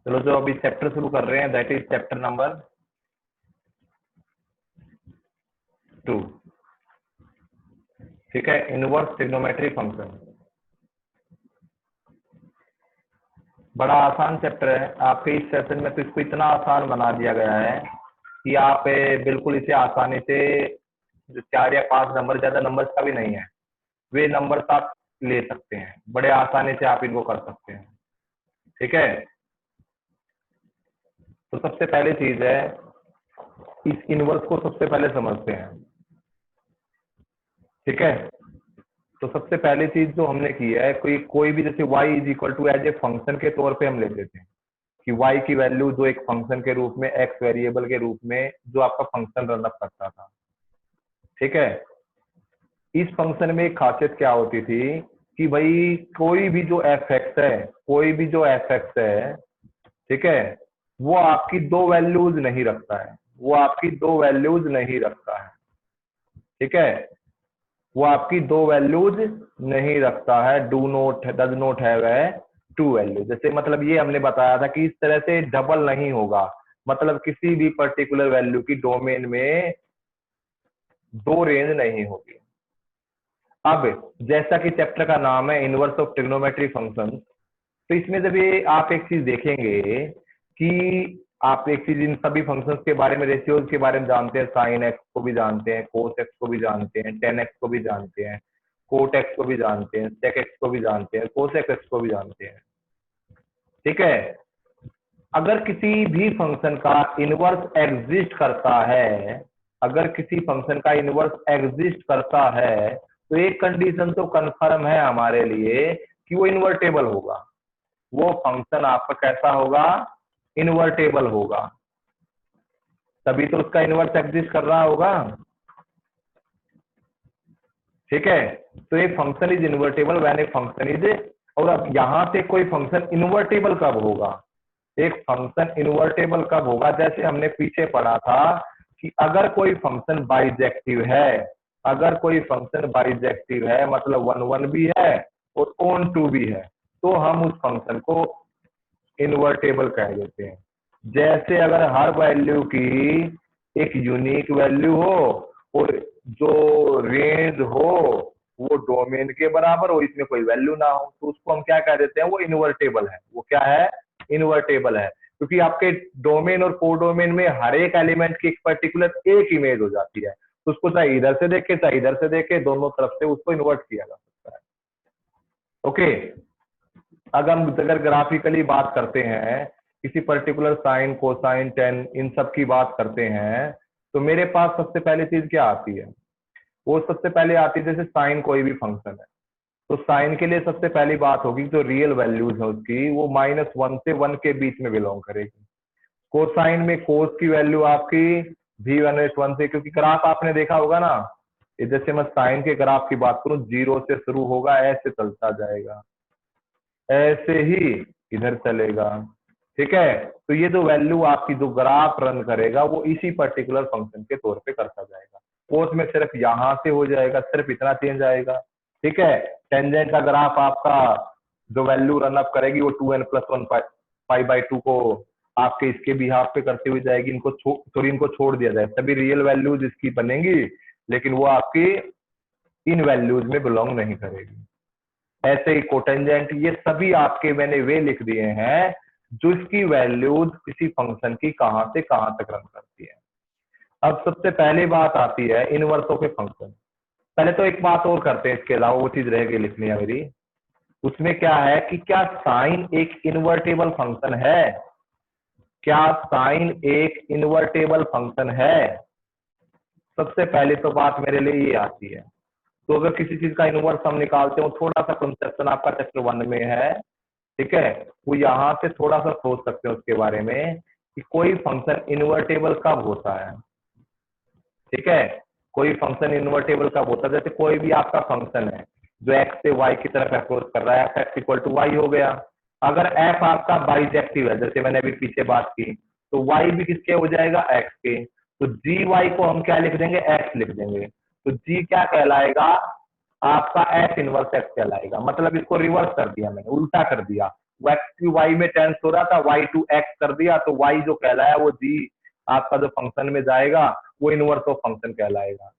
चलो जो अभी चैप्टर शुरू कर रहे हैं दैट इज चैप्टर नंबर 2। ठीक है, इनवर्स ट्रिग्नोमेट्री फंक्शन। बड़ा आसान चैप्टर है, आपके इस सेशन में तो इसको इतना आसान बना दिया गया है कि आप बिल्कुल इसे आसानी से, जो 4 या 5 नंबर, ज्यादा नंबर्स का भी नहीं है, वे नंबर्स आप ले सकते हैं, बड़े आसानी से आप इनको कर सकते हैं। ठीक है, तो सबसे पहले चीज है, इस इनवर्स को सबसे पहले समझते हैं। ठीक है, तो सबसे पहली चीज जो हमने की है, कोई भी जैसे y is equal to as a function के तौर पे हम ले लेते हैं कि y की वैल्यू जो एक फंक्शन के रूप में, x वेरिएबल के रूप में जो आपका फंक्शन रन अप करता था। ठीक है, इस फंक्शन में एक खासियत क्या होती थी कि भाई कोई भी जो fx है, कोई भी जो fx है, ठीक है, वो आपकी दो वैल्यूज नहीं रखता है, वो आपकी दो वैल्यूज नहीं रखता है। ठीक है, वो आपकी दो वैल्यूज नहीं रखता है, does not have a to value. जैसे मतलब ये हमने बताया था कि इस तरह से डबल नहीं होगा, मतलब किसी भी पर्टिकुलर वैल्यू की डोमेन में दो रेंज नहीं होगी। अब जैसा कि चैप्टर का नाम है इनवर्स ऑफ ट्रिग्नोमेट्री फंक्शन, तो इसमें जब ये आप एक चीज देखेंगे कि आप एक चीज, इन सभी फंक्शंस के बारे में, रेशियोज के बारे में जानते हैं, साइन एक्स को भी जानते हैं, कोस एक्स को भी जानते हैं, टेन एक्स को भी जानते हैं, कोट एक्स को भी जानते हैं, सेक एक्स को भी जानते हैं, कोसेक एक्स को भी जानते हैं। ठीक है, अगर किसी भी फंक्शन का इनवर्स एग्जिस्ट करता है, अगर किसी फंक्शन का इनवर्स एग्जिस्ट करता है, तो एक कंडीशन तो कंफर्म है हमारे लिए कि वो इन्वर्टेबल होगा, वो फंक्शन आपका कैसा होगा, इन्वर्टेबल होगा, तभी तो उसका इनवर्स एग्जिस्ट कर रहा होगा। ठीक है, तो एक function is invertible when a function is, और अब यहां से कोई फंक्शन इन्वर्टेबल कब होगा, एक फंक्शन इन्वर्टेबल कब होगा, जैसे हमने पीछे पढ़ा था कि अगर कोई फंक्शन बाइजेक्टिव है, अगर कोई फंक्शन बाइजेक्टिव है मतलब 1 1 भी है और ऑन 2 भी है, तो हम उस फंक्शन को इन्वर्टेबल कह देते हैं। जैसे अगर हर वैल्यू की एक यूनिक वैल्यू हो और जो रेंज हो वो डोमेन के बराबर हो, इसमें कोई वैल्यू ना हो, तो उसको हम क्या कह देते हैं, वो इन्वर्टेबल है। वो क्या है, इन्वर्टेबल है, क्योंकि आपके डोमेन और कोडोमेन में हर एक एलिमेंट की एक पर्टिकुलर एक इमेज हो जाती है, तो उसको चाहे इधर से देखे चाहे इधर से देखे, दोनों तरफ से उसको इन्वर्ट किया जा सकता है। ओके, अगर ग्राफिकली बात करते हैं, किसी पर्टिकुलर साइन, कोसाइन, टेन, इन सब की बात करते हैं, तो मेरे पास सबसे पहली चीज क्या आती है, वो सबसे पहले आती है, जैसे साइन कोई भी फंक्शन है, तो साइन के लिए सबसे पहली बात होगी जो रियल वैल्यूज है उसकी, वो -1 से 1 के बीच में बिलोंग करेगी। कोसाइन में कोस की वैल्यू आपकी V1 से, क्योंकि ग्राफ आपने देखा होगा ना, जैसे मैं साइन के ग्राफ की बात करूं, 0 से शुरू होगा, ऐसे चलता जाएगा, ऐसे ही इधर चलेगा। ठीक है, तो ये जो वैल्यू आपकी जो ग्राफ रन करेगा वो इसी पर्टिकुलर फंक्शन के तौर पे करता जाएगा, कोस में सिर्फ यहां से हो जाएगा, सिर्फ इतना चेंज आएगा। ठीक है, टेंजेंट का ग्राफ आपका जो वैल्यू रन अप करेगी वो 2n+1 π/2 को आपके इसके बिहाफ पे करते हुए जाएगी, इनको सॉरी इनको छोड़ दिया जाए, तभी रियल वैल्यूज इसकी बनेंगी, लेकिन वो आपकी इन वैल्यूज में बिलोंग नहीं करेगी। ऐसे ही कोटेंजेंट, ये सभी आपके मैंने वे लिख दिए हैं जो इसकी वैल्यूज किसी फंक्शन की कहां से कहां तक रन करती है। अब सबसे पहली बात आती है इनवर्सों के फंक्शन। पहले तो एक बात और करते हैं, इसके अलावा वो चीज रह गई लिखनी है मेरी, उसमें क्या है कि क्या साइन एक इन्वर्टेबल फंक्शन है, क्या साइन एक इन्वर्टेबल फंक्शन है। सबसे पहली तो बात मेरे लिए ये आती है, तो अगर किसी चीज का इनवर्स हम निकालते हो, थोड़ा सा कंसेप्शन आपका चैप्टर 1 में है, ठीक है, वो यहां से थोड़ा सा सोच सकते हैं उसके बारे में कि कोई फंक्शन इन्वर्टेबल कब होता है। ठीक है, कोई फंक्शन इन्वर्टेबल कब होता है, जैसे कोई भी आपका फंक्शन है जो x से y की तरफ अप्रोच कर रहा है, f(x = y) हो गया। अगर f आपका बाइजेक्टिव है, जैसे मैंने अभी पीछे बात की, तो y भी किसके हो जाएगा, x के, तो gy को हम क्या लिख देंगे, x लिख देंगे, तो g क्या कहलाएगा, आपका f इनवर्स x कहलाएगा। मतलब इसको रिवर्स कर दिया मैंने, उल्टा कर दिया, x की y में टेंस हो रहा था, y टू x कर दिया, तो y जो कहलाया वो g आपका जो फंक्शन में जाएगा वो इनवर्स ऑफ फंक्शन कहलाएगा।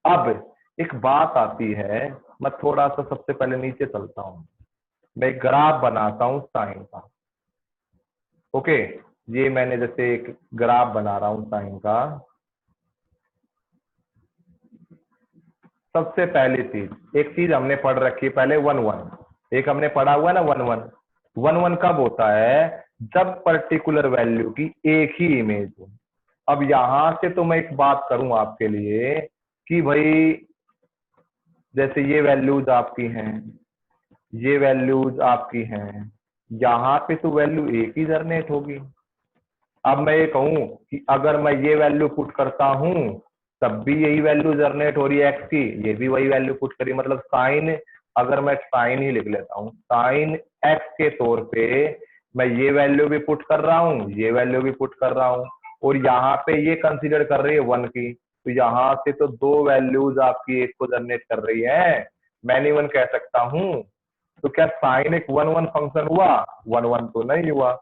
अब एक बात आती है, मैं थोड़ा सा सबसे पहले नीचे चलता हूं, मैं एक ग्राफ बनाता हूं साइन का। ओके, ये मैंने जैसे एक ग्राफ बना रहा हूं साइन का। सबसे पहली चीज, एक चीज हमने पढ़ रखी है पहले, 1 1, एक हमने पढ़ा हुआ है ना 1 1। 1 1 कब होता है? जब पर्टिकुलर वैल्यू की एक ही इमेज हो। अब यहां से तो मैं एक बात करूं आपके लिए कि भाई जैसे ये वैल्यूज आपकी हैं, ये वैल्यूज आपकी हैं, यहाँ पे तो वैल्यू एक ही जनरेट होगी। अब मैं ये कहूं कि अगर मैं ये वैल्यू पुट करता हूं तब भी यही वैल्यू जनरेट हो रही है एक्स की, ये भी वही वैल्यू पुट करी, मतलब साइन, अगर मैं साइन ही लिख लेता हूं, साइन एक्स के तौर पे मैं ये वैल्यू भी पुट कर रहा हूं, ये वैल्यू भी पुट कर रहा हूं, और यहाँ पे ये कंसीडर कर रही है 1 की, तो यहाँ से तो दो वैल्यूज आपकी एक को जनरेट कर रही है, मैं नहीं 1 कह सकता हूं। तो क्या साइन एक 1 1 फंक्शन हुआ? 1 1 तो नहीं हुआ,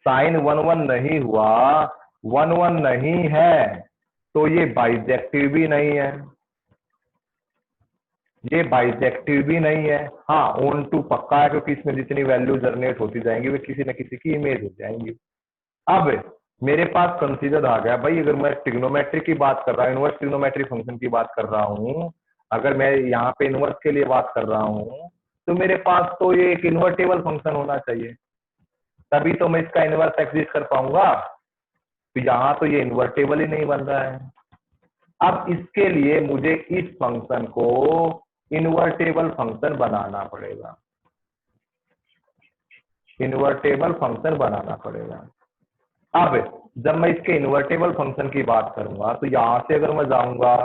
साइन 1 1 नहीं हुआ, 1 1 नहीं है, तो ये बाइजेक्टिव भी नहीं है, ये बाइजेक्टिव भी नहीं है। हाँ, ऑन टू पक्का है, क्योंकि इसमें जितनी वैल्यू जनरेट होती जाएंगी वे किसी न किसी की इमेज हो जाएंगी। अब मेरे पास कंसीडर आ गया भाई, अगर मैं ट्रिग्नोमेट्री की बात कर रहा हूँ, इनवर्स ट्रिग्नोमेट्री फंक्शन की बात कर रहा हूँ, अगर मैं यहाँ पे इनवर्स के लिए बात कर रहा हूँ, तो मेरे पास तो ये एक इन्वर्टेबल फंक्शन होना चाहिए, तभी तो मैं इसका इनवर्स एग्जिस्ट कर पाऊंगा। तो यहाँ तो ये इन्वर्टेबल ही नहीं बन रहा है। अब इसके लिए मुझे इस फंक्शन को इन्वर्टेबल फंक्शन बनाना पड़ेगा, इन्वर्टेबल फंक्शन बनाना पड़ेगा। अब जब मैं इसके इन्वर्टेबल फंक्शन की बात करूंगा तो यहां से अगर मैं जाऊंगा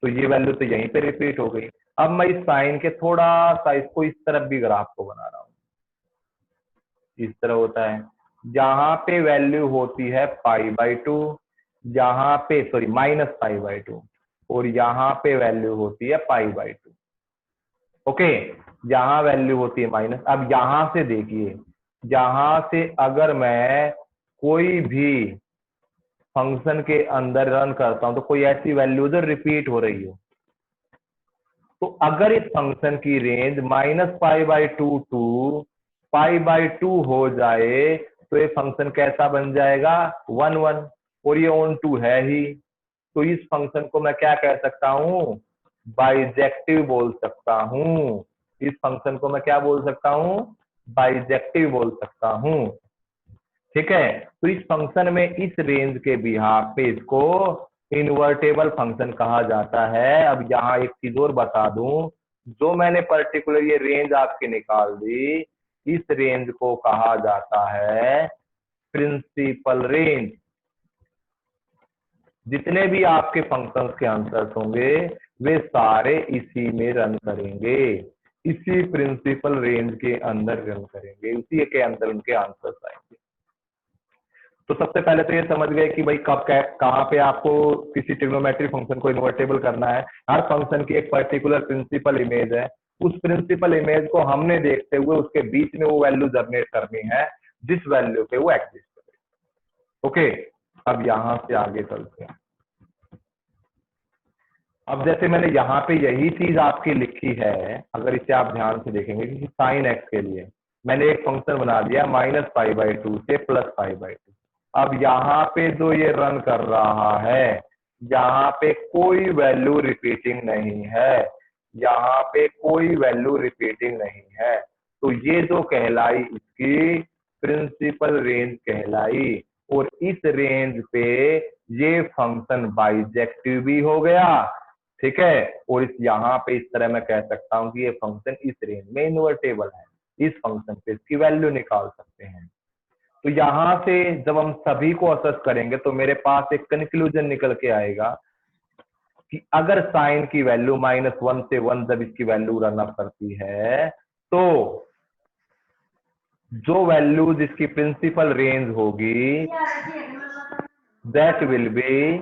तो ये वैल्यू तो यहीं पे रिपीट हो गई। अब मैं इस साइन के थोड़ा सा इसको इस तरफ भी ग्राफ को बना रहा हूं, इस तरह होता है, यहाँ पे वैल्यू होती है π/2, यहाँ पे सॉरी -π/2, और यहाँ पे वैल्यू होती है π/2। ओके, यहाँ वैल्यू होती है माइनस। अब यहां से देखिए, यहां से अगर मैं कोई भी फंक्शन के अंदर रन करता हूं तो कोई ऐसी वैल्यू जो रिपीट हो रही हो, तो अगर इस फंक्शन की रेंज -π/2 टू π/2 हो जाए तो ये फंक्शन कैसा बन जाएगा? 1 1, और ये ऑन टू है ही, तो इस फंक्शन को मैं क्या कह सकता हूं? बाइजेक्टिव बोल सकता हूं। इस फंक्शन को मैं क्या बोल सकता हूं? बाइजेक्टिव बोल सकता हूं। ठीक है, तो इस फंक्शन में इस रेंज के बिहाफ पे इसको इन्वर्टेबल फंक्शन कहा जाता है। अब यहाँ एक चीज और बता दूं, जो मैंने पर्टिकुलर ये रेंज आपकी निकाल दी, इस रेंज को कहा जाता है प्रिंसिपल रेंज। जितने भी आपके फंक्शंस के आंसर्स होंगे वे सारे इसी में रन करेंगे, इसी प्रिंसिपल रेंज के अंदर रन करेंगे, उसी के अंदर उनके आंसर्स आएंगे। तो सबसे पहले तो ये समझ गए कि भाई कब कहाँ पे आपको किसी ट्रिग्नोमेट्री फंक्शन को इन्वर्टेबल करना है। हर फंक्शन की एक पर्टिकुलर प्रिंसिपल इमेज है, उस प्रिंसिपल इमेज को हमने देखते हुए उसके बीच में वो वैल्यू जनरेट करनी है जिस वैल्यू पे वो एग्जिस्ट करे। ओके, अब यहां से आगे चलते हैं। अब जैसे मैंने यहाँ पे यही चीज आपकी लिखी है, अगर इसे आप ध्यान से देखेंगे कि साइन एक्स के लिए मैंने एक फंक्शन बना दिया -π/2 से +π/2। अब यहाँ पे जो ये रन कर रहा है, यहाँ पे कोई वैल्यू रिपीटिंग नहीं है, यहाँ पे कोई वैल्यू रिपीटिंग नहीं है, तो ये जो कहलाई इसकी प्रिंसिपल रेंज कहलाई, और इस रेंज पे ये फंक्शन बाइजेक्टिव भी हो गया। ठीक है, और इस यहाँ पे इस तरह मैं कह सकता हूं कि ये फंक्शन इस रेंज में इन्वर्टेबल है, इस फंक्शन पे इसकी वैल्यू निकाल सकते हैं। तो यहां से जब हम सभी को असेस करेंगे तो मेरे पास एक कंक्लूजन निकल के आएगा कि अगर साइन की वैल्यू -1 से 1 जब इसकी वैल्यू रन अप करती है तो जो वैल्यू जिसकी प्रिंसिपल रेंज होगी दैट विल बी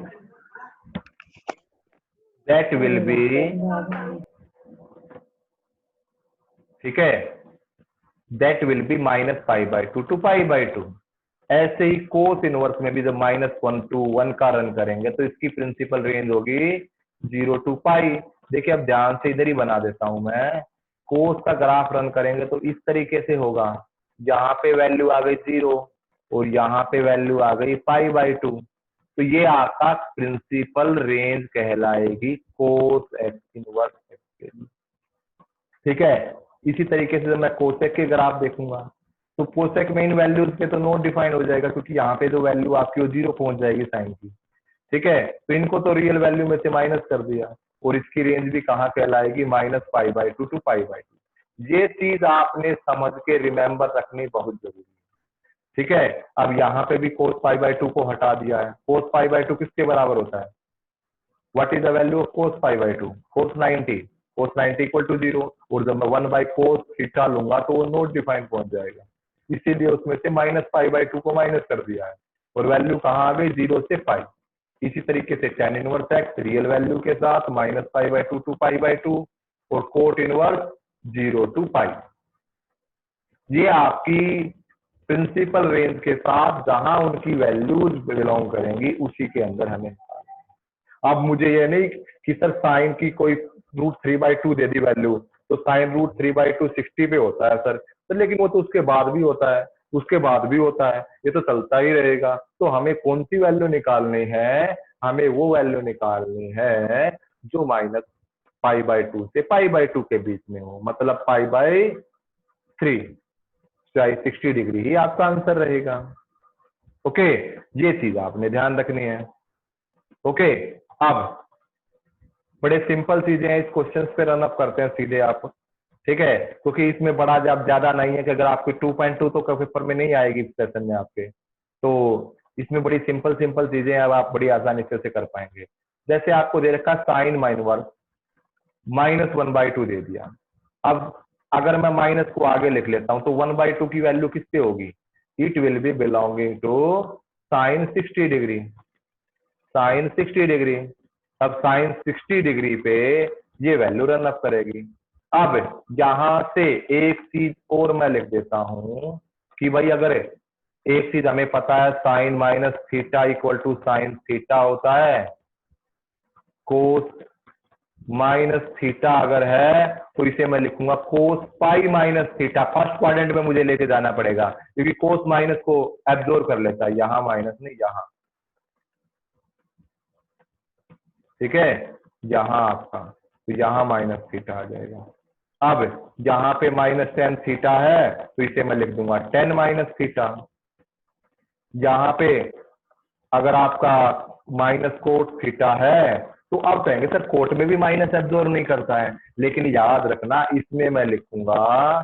ठीक है, दैट विल बी -π/2 टू π/2। ऐसे ही कोस इनवर्स में भी जब -1 to 1 का रन करेंगे तो इसकी प्रिंसिपल रेंज होगी 0 to π। देखिए अब ध्यान से इधर ही बना देता हूं मैं। कोस का ग्राफ रन करेंगे तो इस तरीके से होगा, यहाँ पे वैल्यू आ गई 0 और यहाँ पे वैल्यू आ गई π/2। तो ये आपका प्रिंसिपल रेंज कहलाएगी कोस एक्स इनवर्स एक्स के लिए। ठीक है, इसी तरीके से जब मैं कोसेक के ग्राफ देखूंगा तो कोसेक में इन वैल्यूज पे तो नोट डिफाइन हो जाएगा, क्योंकि यहाँ पे जो वैल्यू आपकी वो 0 पहुंच जाएगी साइन की। ठीक है, तो इनको तो रियल वैल्यू में से माइनस कर दिया और इसकी रेंज भी कहाँ कहलाएगी -π/2 टू π/2। ये चीज आपने समझ के रिमेंबर रखनी बहुत जरूरी है। ठीक है, अब यहाँ पे भी cos π/2 को हटा दिया है। cos π/2 किसके बराबर होता है? What is the value of cos π/2? cos 90, cos 90 equal to 0। और जब मैं 1/cos थीटा लूंगा तो वो नोट डिफाइन पहुंच जाएगा, इसीलिए उसमें से -π/2 को माइनस कर दिया है और वैल्यू कहाँ आ गई 0 से π। इसी तरीके से tan inverse x real value के साथ -π/2 टू π/2 और कोट इनवर्स 0 टू π। ये आपकी प्रिंसिपल रेंज के साथ जहां उनकी वैल्यूज बिलोंग करेंगी उसी के अंदर हमें। अब मुझे ये नहीं कि सर साइन की कोई √3/2 दे दी वैल्यू तो साइन √3/2 60 पे होता है सर, तो लेकिन वो तो उसके बाद भी होता है, उसके बाद भी होता है, ये तो चलता ही रहेगा। तो हमें कौन सी वैल्यू निकालनी है? हमें वो वैल्यू निकालनी है जो -π/2 से π/2 के बीच में हो, मतलब π/3, चाहे 60 डिग्री ही आपका आंसर रहेगा। ओके, ये चीज आपने ध्यान रखनी है। ओके, अब बड़े सिंपल चीजें हैं, इस क्वेश्चन पे रन अप करते हैं सीधे आप। ठीक है, क्योंकि इसमें बड़ा जब ज्यादा नहीं है कि अगर आपकी 2.2 तो पेपर में नहीं आएगी इस सेशन में आपके, तो इसमें बड़ी सिंपल सिंपल चीजें हैं, अब आप बड़ी आसानी से कर पाएंगे। जैसे आपको दे रखा साइन -1 -1/2 दे दिया। अब अगर मैं माइनस को आगे लिख लेता हूं तो 1/2 की वैल्यू किससे होगी? It will be belonging to sine 60 degree, sine 60 degree. अब साइन 60 डिग्री पे ये वैल्यू रन अप करेगी। अब यहां से एक चीज और मैं लिख देता हूं कि भाई अगर एक चीज हमें पता है sine -θ equal to sine theta होता है, कोस -θ अगर है तो इसे मैं लिखूंगा कोस π-θ। फर्स्ट क्वाड्रेंट में मुझे लेके जाना पड़ेगा क्योंकि कोस माइनस को एब्जॉर्ब कर लेता है, यहां माइनस नहीं यहां। ठीक है, यहां आपका तो यहां -θ आ जाएगा। अब यहां पे -tan θ है तो इसे मैं लिख दूंगा tan -θ। यहां पे अगर आपका -cot θ है तो अब कहेंगे सर कोट में भी माइनस एब्जॉर्ब नहीं करता है, लेकिन याद रखना इसमें मैं लिखूंगा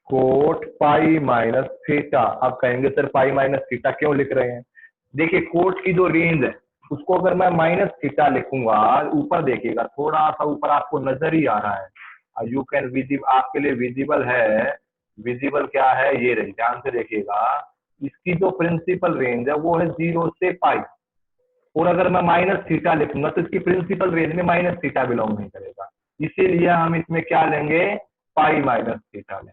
कोट π-θ। अब कहेंगे सर π-θ क्यों लिख रहे हैं? देखिए कोट की जो रेंज है उसको अगर मैं -θ लिखूंगा, ऊपर देखिएगा थोड़ा सा ऊपर आपको नजर ही आ रहा है, यू कैन विजिबल आपके लिए विजिबल है। विजिबल क्या है ये रही, ध्यान से देखिएगा। इसकी जो प्रिंसिपल रेंज है वो है 0 से π, और अगर मैं -θ लिखूंगा तो इसकी प्रिंसिपल रेंज में -θ बिलोंग नहीं करेगा, इसीलिए हम इसमें क्या लेंगे π-θ लेंगे।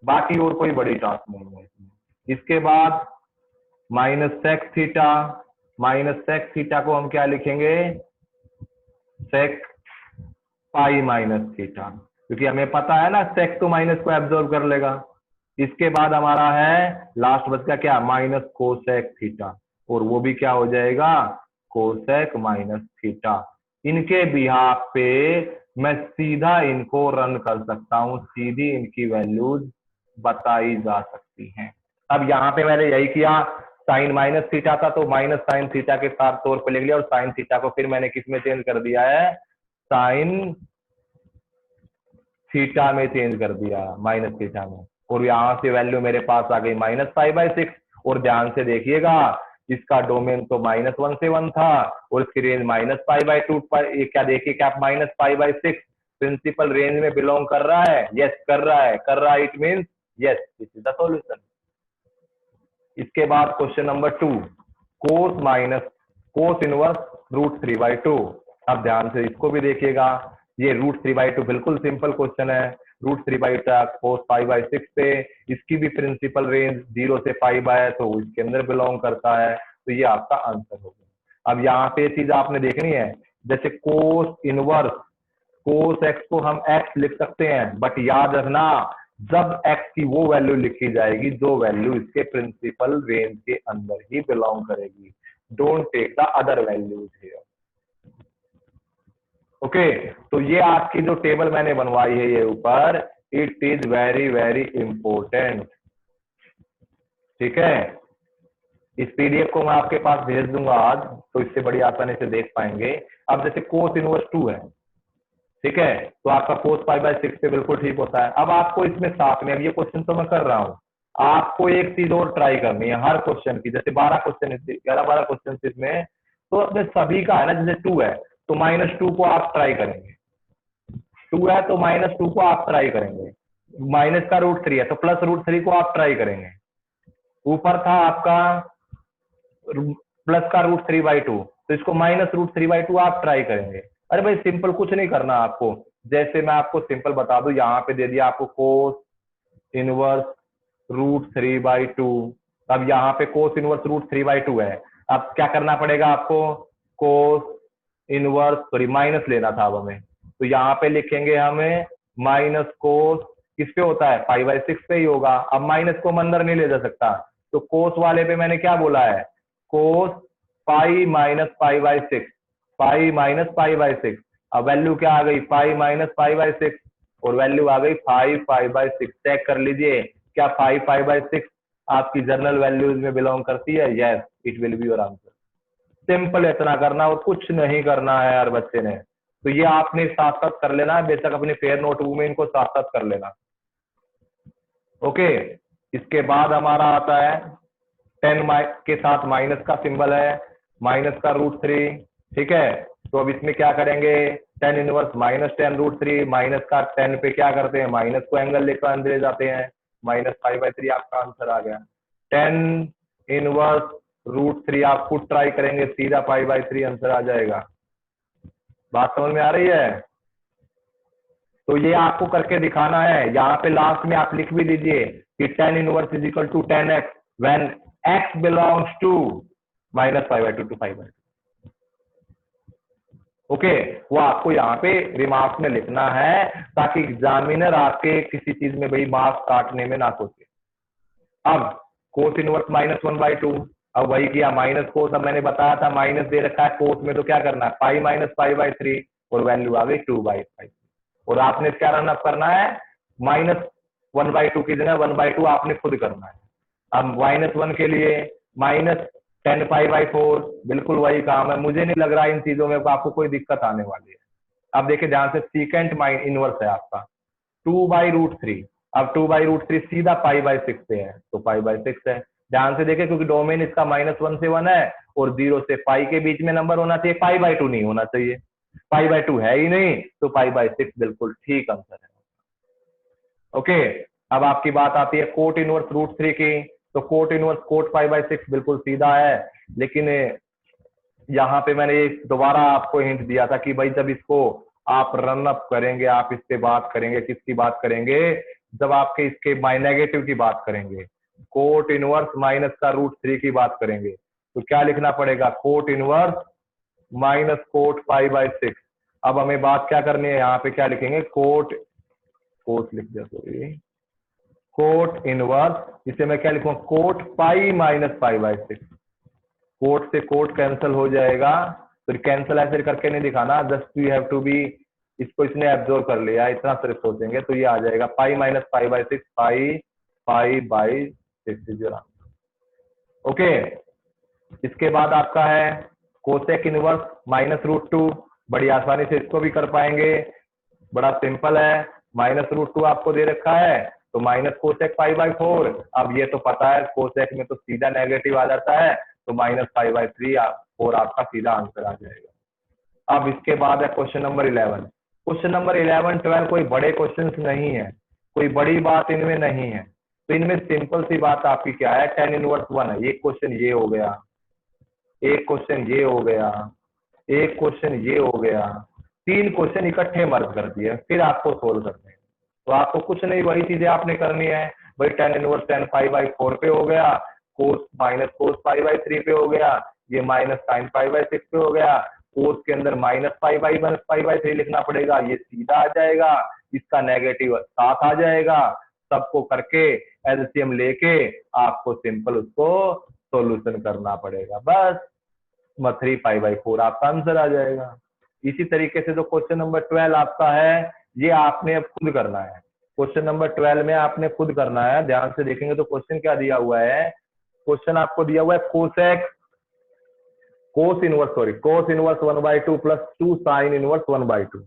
बाकी और कोई बड़ी टास्क नहीं है इसमें। इसके बाद -sec θ को हम क्या लिखेंगे sec π-θ, क्योंकि हमें पता है ना sec तो माइनस को एब्जॉर्ब कर लेगा। इसके बाद हमारा है लास्ट बच गया क्या -cosec θ, और वो भी क्या हो जाएगा कोसेक -θ। इनके बिहाफ पे मैं सीधा इनको रन कर सकता हूं, सीधी इनकी वैल्यूज बताई जा सकती हैं। अब यहाँ पे मैंने यही किया, साइन -θ था तो -sin θ के साथ तौर पर लिख लिया, और साइन θ को फिर मैंने किस में चेंज कर दिया है साइन थीटा में चेंज कर दिया -θ में, और यहाँ से वैल्यू मेरे पास आ गई -π/6। और ध्यान से देखिएगा इसका डोमेन तो -1 से 1 था और इसकी रेंज -π/2 क्या देखिए क्या -π/6 प्रिंसिपल रेंज में बिलोंग कर रहा है? यस कर रहा है, कर रहा है, it means yes, this is the solution. इसके बाद क्वेश्चन नंबर 2, कोस इनवर्स √3/2। अब ध्यान से इसको भी देखिएगा, ये √3/2 बिल्कुल सिंपल क्वेश्चन है। √3/2 cos π/6 पे इसकी भी प्रिंसिपल रेंज 0 से π है, तो इसके अंदर बिलोंग करता है, तो ये आपका आंसर होगा। अब यहाँ पे चीज आपने देखनी है, जैसे कोस इनवर्स कोस x को हम x लिख सकते हैं, बट याद रखना जब x की वो वैल्यू लिखी जाएगी जो वैल्यू इसके प्रिंसिपल रेंज के अंदर ही बिलोंग करेगी। Don't take the other values here. Okay, तो ये आपकी जो टेबल मैंने बनवाई है ये ऊपर, it is very very important. ठीक है, इस पीडीएफ को मैं आपके पास भेज दूंगा आज, तो इससे बड़ी आसानी से देख पाएंगे। अब जैसे कोस इनवर्स 2 है, ठीक है, तो आपका कोस π/6 पे बिल्कुल ठीक होता है। अब आपको इसमें साथ में, अब ये क्वेश्चन तो मैं कर रहा हूं, आपको एक चीज और ट्राई करनी है हर क्वेश्चन की। जैसे 12 क्वेश्चन, 11-12 क्वेश्चन इसमें, तो अपने सभी का है ना, जैसे 2 है तो -2 को आप ट्राई करेंगे, 2 है तो -2 को आप ट्राई करेंगे, माइनस का √3 है तो +√3 को आप ट्राई करेंगे। ऊपर था आपका प्लस का √3/2, तो इसको -√3/2 आप ट्राई करेंगे। अरे भाई सिंपल कुछ नहीं करना आपको, जैसे मैं आपको सिंपल बता दूं, यहाँ पे दे दिया आपको कोस इनवर्स √3/2। अब यहाँ पे कोस इनवर्स √3/2 है, अब क्या करना पड़ेगा आपको, कोस इनवर्स, सॉरी माइनस लेना था अब हमें, तो यहाँ पे लिखेंगे हमें माइनस कोस, किस पे होता है, π/6 पे ही होगा। अब माइनस को हम अंदर नहीं ले जा सकता, तो कोस वाले पे मैंने क्या बोला है, कोस π - π/6, π - π/6। अब वैल्यू क्या आ गई, π - π/6, और वैल्यू आ गई 5 π/6। चेक कर लीजिए क्या 5 π/6 आपकी जर्नल वैल्यूज में बिलोंग करती है, yes it will be your answer. Simple इतना करना और कुछ नहीं करना है यार बच्चे ने, तो ये आपने साथ साथ कर लेना है, बेशक अपने फेयर नोटबुक में इनको साथ साथ कर लेना। ओके, इसके बाद हमारा आता है 10 के साथ माइनस का सिंबल है, माइनस का √3, ठीक है, तो अब इसमें क्या करेंगे, 10 इनवर्स -10√3, माइनस का 10 पे क्या करते हैं, माइनस को एंगल लेकर अंदर जाते हैं, -π/3 आपका आंसर आ गया। 10 इनवर्स √3 आप खुद ट्राई करेंगे, सीधा π/3 आंसर आ जाएगा। बात समझ में आ रही है, तो ये आपको करके दिखाना है। यहाँ पे लास्ट में आप लिख भी दीजिए कि 10 inverse is equal to 10x when x belongs to -π/2 to π/2। Okay, वो आपको यहाँ पे रिमार्क्स में लिखना है, ताकि एग्जामिनर आपके किसी चीज में भाई मार्क्स काटने में ना सोचे। अब कोस इनवर्स -1/2, अब वही किया, माइनस कोस, अब मैंने बताया था माइनस दे रखा है कोस में, तो क्या करना है, π - π/3, और वैल्यू आ गई 2/5, और आपने क्या रन अप करना है, -1/2 की जगह 1/2 आपने खुद करना है। अब -1 के लिए -10π/4, बिल्कुल वही काम है, मुझे नहीं लग रहा इन चीजों में आपको कोई दिक्कत आने वाली है। अब देखिए ध्यान से, सीकेंट इनवर्स है आपका 2/√3, अब 2/√3 सीधा π/6 पे है, तो π/6 है। ध्यान से देखें, क्योंकि डोमेन इसका -1 से 1 है, और 0 से π के बीच में नंबर होना चाहिए, π/2 नहीं होना चाहिए, π/2 है ही नहीं, तो π/6 बिल्कुल ठीक आंसर है। ओके, अब आपकी बात आती है कोट इनवर्स √3 की, तो कोट इनवर्स कोट π/6 बिल्कुल सीधा है, लेकिन यहाँ पे मैंने दोबारा आपको हिंट दिया था कि भाई जब इसको आप रन अप करेंगे, आप इस पे बात करेंगे, किसकी बात करेंगे, जब आपके इसके नेगेटिव की बात करेंगे, कोट इनवर्स माइनस का √3 की बात करेंगे, तो क्या लिखना पड़ेगा, कोट इनवर्स माइनस कोट π/6। अब हमें बात क्या करनी है, यहाँ पे क्या लिखेंगे, कोट लिख दिया, सॉरी, कोट इनवर्स, इसे मैं क्या लिखूंगा, कोट π - π/6। कोट से कोट कैंसिल हो जाएगा, तो कैंसिल ऐसे करके नहीं दिखाना, just you have to be, इसको इसने एब्जॉर्व कर लिया, इतना सिर्फ सोचेंगे, तो ये आ जाएगा π - π/6, π/6 इज योर आंसर। ओके, इसके बाद आपका है कोसेक इनवर्स -√2, बड़ी आसानी से इसको भी कर पाएंगे, बड़ा सिंपल है, -√2 आपको दे रखा है, तो माइनस कोसेक π/4, अब ये तो पता है कोसेक में तो सीधा नेगेटिव आ जाता है, तो -π/3 और आपका सीधा आंसर आ जाएगा। अब इसके बाद है क्वेश्चन नंबर 11। क्वेश्चन नंबर 11, 12 कोई बड़े क्वेश्चंस नहीं है, कोई बड़ी बात इनमें नहीं है, तो इनमें सिंपल सी बात आपकी क्या है, 10 इनवर्स 1 है, एक क्वेश्चन ये हो गया, एक क्वेश्चन ये हो गया, एक क्वेश्चन ये हो गया, 3 क्वेश्चन इकट्ठे मर्ज कर दिए, फिर आपको सोल्व करने हैं। तो आपको कुछ नहीं, वही चीजें आपने करनी है भाई। tan inverse tan pi by 4 पे हो गया, कोस माइनस कोस पाई बाई 3 पे हो गया, ये माइनस साइन पाई बाई 6 पे हो गया, कोस के अंदर माइनस पाई बाई 3 लिखना पड़ेगा, ये सीधा आ जाएगा, इसका नेगेटिव साथ आ जाएगा, सबको करके एलसीएम लेके आपको सिंपल उसको सॉल्यूशन करना पड़ेगा, बस 3 पाई बाई 4 आपका आंसर आ जाएगा। इसी तरीके से जो क्वेश्चन नंबर 12 आपका है, ये आपने अब खुद करना है। क्वेश्चन नंबर 12 में आपने खुद करना है, ध्यान से देखेंगे तो क्वेश्चन क्या दिया हुआ है। क्वेश्चन आपको दिया हुआ है cos inverse 1/2 plus 2 sine inverse 1/2।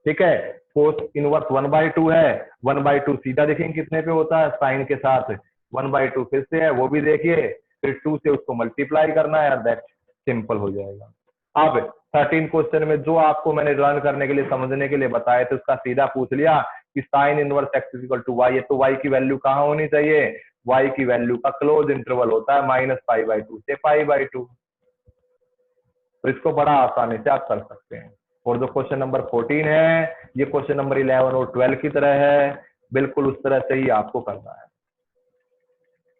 ठीक है, कोस इनवर्स 1/2 है, 1/2 सीधा देखेंगे कितने पे होता है, साइन के साथ 1/2 फिर से है, वो भी देखिए, फिर 2 से उसको मल्टीप्लाई करना है, दैट सिंपल हो जाएगा। अब 13 क्वेश्चन में जो आपको मैंने लर्न करने के लिए, समझने के लिए बताया, तो उसका सीधा पूछ लिया कि sine inverse x equal to y है, तो वाई की वैल्यू कहाँ होनी चाहिए, वाई की वैल्यू का क्लोज इंटरवल होता है -π/2 से π/2। तो इसको बड़ा आसानी से आप कर सकते हैं। और जो क्वेश्चन नंबर 14 है, ये क्वेश्चन नंबर 11 और 12 की तरह है, बिल्कुल उस तरह से ही आपको करना है।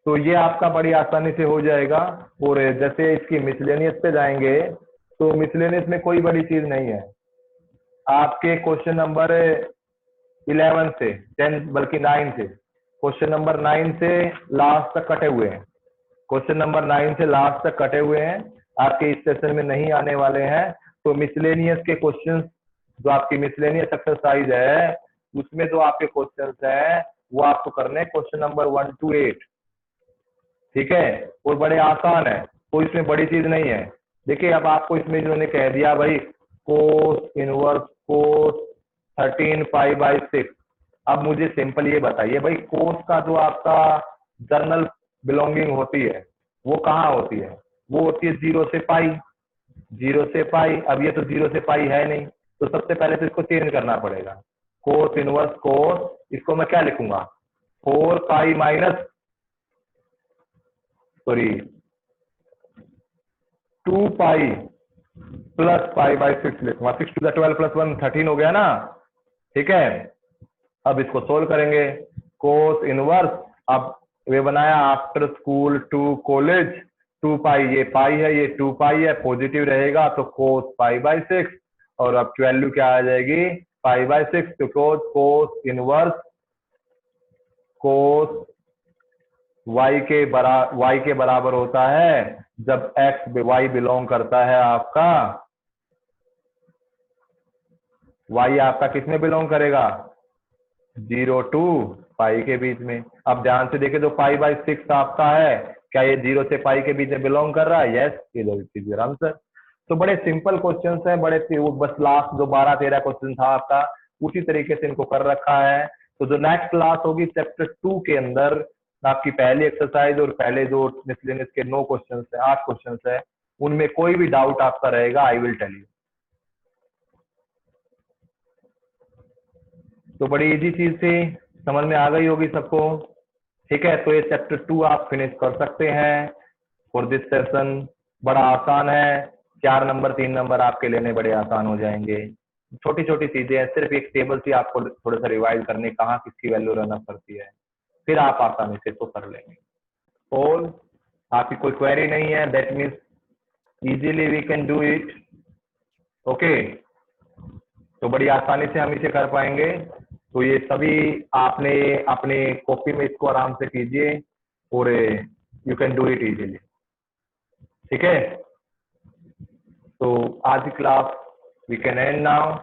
तो ये आपका बड़ी आसानी से हो जाएगा। और जैसे इसकी मिसलेनियस पे जाएंगे, तो मिसलेनियस में कोई बड़ी चीज नहीं है। आपके क्वेश्चन नंबर 11 से 10 बल्कि 9 से, क्वेश्चन नंबर 9 से लास्ट तक कटे हुए हैं, क्वेश्चन नंबर 9 से लास्ट तक कटे हुए हैं, आपके इस सेशन में नहीं आने वाले हैं। तो मिसलेनियस के क्वेश्चंस, जो आपकी मिसलेनियस एक्सरसाइज है, उसमें जो आपके क्वेश्चंस हैं वो आपको करने हैं क्वेश्चन नंबर 1 to 8। ठीक है, और बड़े आसान है, कोई इसमें बड़ी चीज नहीं है। देखिए अब आपको इसमें इन्होंने कह दिया भाई कोस इनवर्स कोस 13 π/6। अब मुझे सिंपल ये बताइए भाई, कोस का जो आपका जर्नल बिलोंगिंग होती है वो कहाँ होती है, वो होती है 0 से पाई, 0 से पाई। अब ये तो 0 से पाई है नहीं, तो सबसे पहले तो इसको चेंज करना पड़ेगा। कोस इनवर्स कोस, इसको मैं क्या लिखूंगा, 4 pi minus, sorry 2 pi plus π/6 लिखूंगा। 6 to the 12 + 1 13 हो गया ना। ठीक है, अब इसको सोल्व करेंगे। कोस इनवर्स, अब ये बनाया आफ्टर स्कूल टू कॉलेज, 2 पाई, ये पाई है, ये 2 पाई है, पॉजिटिव रहेगा तो कोस π/6, और अब वैल्यू क्या आ जाएगी π/6। तो कोस इनवर्स कोस y के बराबर होता है जब x y बिलोंग करता है आपका, y आपका किसमें बिलोंग करेगा, 0 to पाई के बीच में। अब ध्यान से देखें, तो π/6 आपका है, क्या ये 0 से पाई के बीच में बिलोंग कर रहा है, यस, इज योर आंसर। तो बड़े सिंपल क्वेश्चंस हैं, बड़े बस लास्ट जो 12-13 क्वेश्चन था आपका, उसी तरीके से इनको कर रखा है। तो जो नेक्स्ट क्लास होगी चैप्टर 2 के अंदर, आपकी पहली एक्सरसाइज और पहले जो मिसलेनियस के 9 क्वेश्चन है, 8 क्वेश्चन है, उनमें कोई भी डाउट आपका रहेगा, आई विल टेल यू। तो बड़ी इजी चीज थी, समझ में आ गई होगी सबको। ठीक है, तो ये चैप्टर 2 आप फिनिश कर सकते हैं फॉर दिस सेशन। बड़ा आसान है, 4 नंबर 3 नंबर आपके लेने बड़े आसान हो जाएंगे। छोटी छोटी चीजें हैं, सिर्फ एक टेबल से आपको थोड़ा सा रिवाइज करने, कहाँ किसकी वैल्यू रहना पड़ती है, फिर आप आसानी से तो कर लेंगे। और आपकी कोई क्वेरी नहीं है, that means easily we can do it. Okay, तो बड़ी आसानी से हम इसे कर पाएंगे। तो ये सभी आपने अपने कॉपी में इसको आराम से कीजिए और you can do it easily. ठीक है, तो आज की class we can end now.